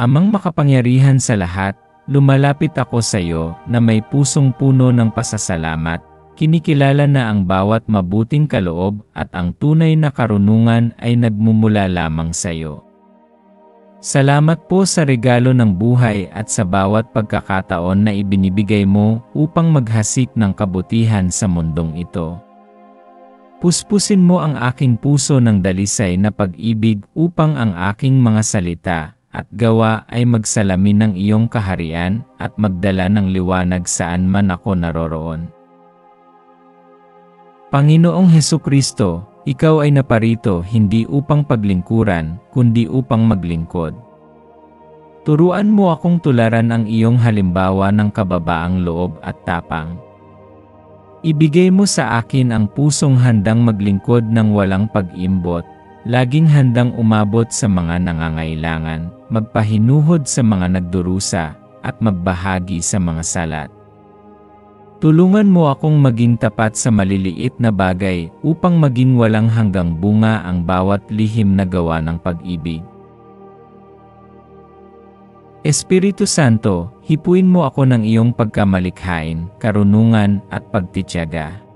Amang makapangyarihan sa lahat, lumalapit ako sa iyo na may pusong puno ng pasasalamat, kinikilala na ang bawat mabuting kaloob at ang tunay na karunungan ay nagmumula lamang sa iyo. Salamat po sa regalo ng buhay at sa bawat pagkakataon na ibinibigay mo upang maghasik ng kabutihan sa mundong ito. Puspusin mo ang aking puso ng dalisay na pag-ibig upang ang aking mga salita at gawa ay magsalamin ng iyong kaharian at magdala ng liwanag saan man ako naroroon. Panginoong Hesukristo, ikaw ay naparito hindi upang paglingkuran, kundi upang maglingkod. Turuan mo akong tularan ang iyong halimbawa ng kababaang loob at tapang. Ibigay mo sa akin ang pusong handang maglingkod ng walang pag-imbot, laging handang umabot sa mga nangangailangan, magpahinuhod sa mga nagdurusa, at magbahagi sa mga salat. Tulungan mo akong maging tapat sa maliliit na bagay upang maging walang hanggang bunga ang bawat lihim na gawa ng pag-ibig. Espiritu Santo, hipuin mo ako ng iyong pagkamalikhain, karunungan at pagtitiyaga.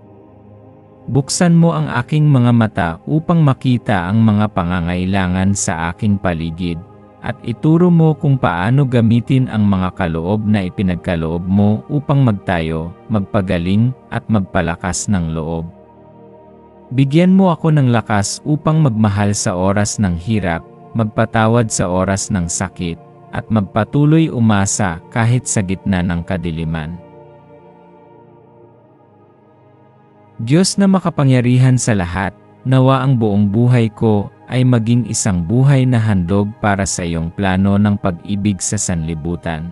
Buksan mo ang aking mga mata upang makita ang mga pangangailangan sa aking paligid, at ituro mo kung paano gamitin ang mga kaloob na ipinagkaloob mo upang magtayo, magpagaling, at magpalakas ng loob. Bigyan mo ako ng lakas upang magmahal sa oras ng hirap, magpatawad sa oras ng sakit, at magpatuloy umasa kahit sa gitna ng kadiliman. Diyos na makapangyarihan sa lahat, nawa ang buong buhay ko ay maging isang buhay na handog para sa iyong plano ng pag-ibig sa sanlibutan.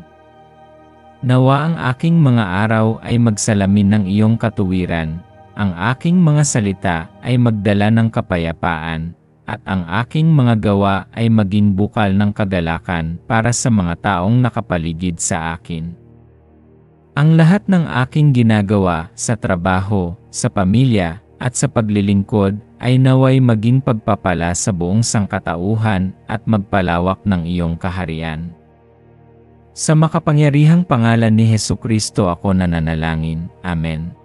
Nawa ang aking mga araw ay magsalamin ng iyong katuwiran, ang aking mga salita ay magdala ng kapayapaan, at ang aking mga gawa ay maging bukal ng kagalakan para sa mga taong nakapaligid sa akin. Ang lahat ng aking ginagawa sa trabaho, sa pamilya, at sa paglilingkod ay naway maging pagpapala sa buong sangkatauhan at magpalawak ng iyong kaharian. Sa makapangyarihang pangalan ni Hesukristo ako nananalangin. Amen.